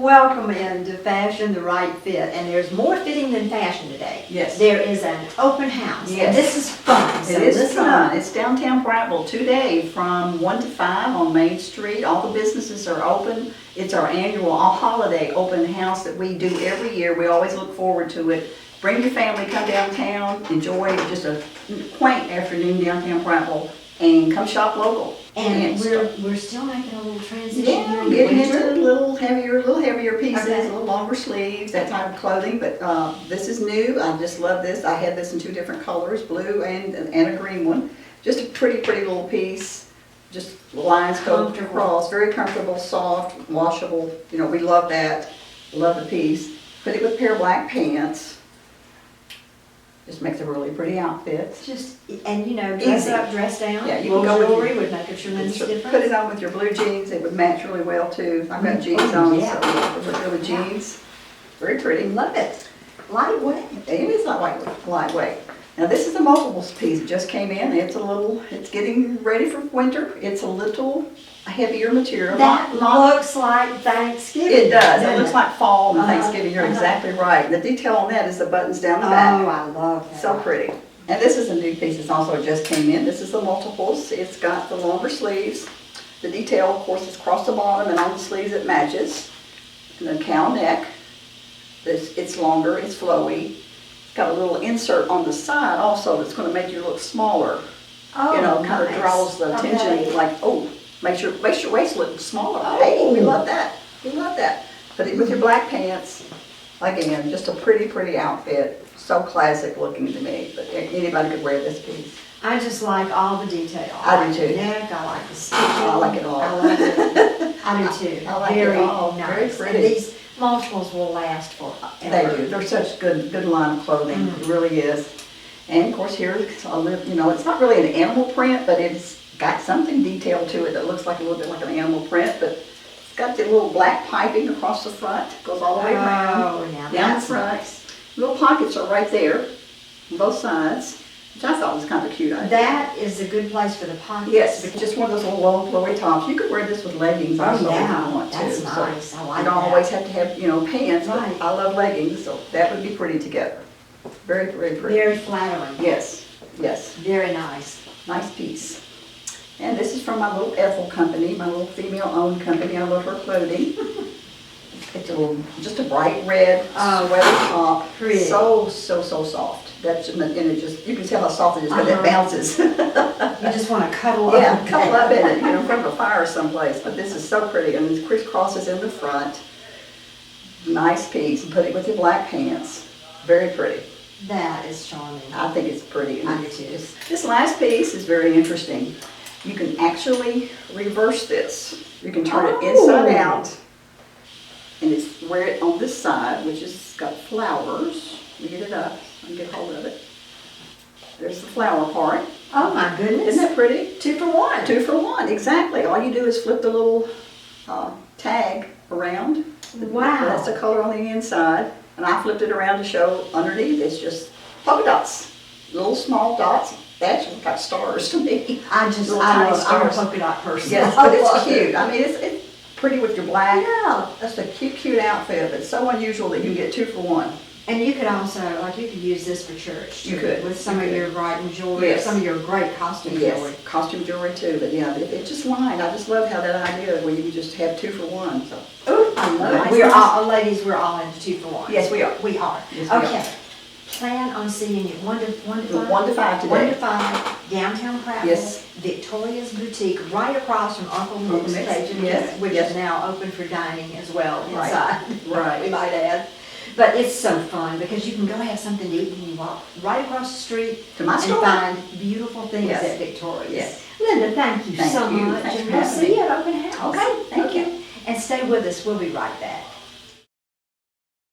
Welcome into Fashion the Right Fit, and there's more fitting than fashion today. Yes. There is an open house, Yes. and this is fun. So It is listen fun. up. It's downtown Prattville today from 1 to 5 on Main Street. All the businesses are open. It's our annual all-holiday open house that we do every year. We always look forward to it. Bring your family, come downtown, enjoy just a quaint afternoon downtown Prattville, and come shop local. And we're still making a little transition Yeah, here in the getting winter. into a little heavier pieces, Okay. a little longer sleeves, that type of clothing. But this is new. I just love this. I had this in 2 different colors, blue and a green one. Just a pretty little piece. Just lines go across. Very comfortable, soft, washable. You know, we love that. Love the piece. Put it with a pair of black pants. Just makes a really pretty outfit. Just, and you know, dress Easy. up, dress down. Yeah, you Little can go with jewelry your- would make a tremendous difference. Put it on with your blue jeans. It would match really well too. I've got jeans Oh, on, yeah. so it would go with jeans. Very pretty. Love it. Lightweight. It is not lightweight. Now this is a movables piece. It just came in. It's getting ready for winter. It's a little heavier material. That Not- looks like Thanksgiving. It does. It doesn't looks like fall and Uh-huh. Thanksgiving. You're Uh-huh. exactly right. The detail on that is the buttons down the Oh, back. I love that. So pretty. And this is a new piece. It's also just came in. This is the multiples. It's got the longer sleeves. The detail, of course, is across the bottom, and on the sleeves it matches. And then cow neck. It's longer. It's flowy. It's got a little insert on the side also that's going to make you look smaller. Oh, You know, kind of nice. draws the attention. Okay. Like, oh, makes your waist look smaller. Oh. Hey, we love that. We love that. Put it with your black pants. Again, just a pretty outfit. So classic looking to me, but anybody could wear this piece. I just like all the detail. I do like the too. neck, I like the stitching. I like it all. I love it. I do too. I like it Very all. nice. Very pretty. And these multiples will last forever. They do. They're such good line of clothing. It really is. And of course here, you know, it's not really an animal print, but it's got something detailed to it that looks like a little bit like an animal print, but it's got the little black piping across the front. Goes all the way around. Oh, now Down the that's front. nice. Little pockets are right there, on both sides, which I thought was kind of a cute idea. That is a good place for the pockets. Yes, just one of those little long flowy tops. You could wear this with leggings also if yeah, you want to. that's So nice. I like you don't that. always have to have, you know, pants, but Right. I love leggings, so that would be pretty together. Very pretty. Very flattering. Yes, Very nice. nice piece. And this is from my little Ethel company, my little female-owned company. I love her clothing. It's just a bright red sweater top. Pretty. So soft. That's, and it just, you can tell how soft it is because it bounces. You just want to cuddle up. Yeah, couple up in it, you know, in front of a fire someplace. But this is so pretty, and it crisscrosses in the front. Nice piece, and put it with your black pants. Very pretty. That is charming. I think it's pretty. And I do too. This last piece is very interesting. You can actually reverse this. You can turn it inside out, and it's wear it on this side, which has got flowers. Let me get it up. I can get hold of it. There's the flower part. Oh my goodness. Isn't that pretty? 2 for 1. 2 for 1, exactly. All you do is flip the little tag around. Wow. That's the color on the inside. And I flipped it around to show underneath. It's just polka dots. Little small dots. They actually look like stars to me. I'm Little a tiny stars. polka dot person. Yes, but it's cute. I mean, it's pretty with your black. Yeah. That's a cute outfit, but it's so unusual that you can get 2 for 1. And you could also, like, you could use this for church. You could. With some You of could. your bridal jewelry, Yes. some of your great costume jewelry. Yes, costume jewelry too, but yeah, it's just lined. I just love how that idea where you can just have 2 for 1. So. Ooh, I love Nice. it. We're all, ladies, we're all into 2 for 1. Yes, we are. We are. Yes, we Okay. Plan on seeing you 1 to 5? 1 to 5 today. 1 to 5, downtown Prattville. Yes. Victoria's Boutique, right across from Uncle Nick's Nick's, Station, yes, which yes. is now open for dining as well Right, inside. right. We might add. But it's so fun because you can go have something to eat and you walk right across the street To my and store. find beautiful things Yes. at Victoria's. Yes. Linda, thank you Thank so you. much. Thanks And for we'll having see me. you at open house. Okay, thank you. And stay with us. We'll be right back.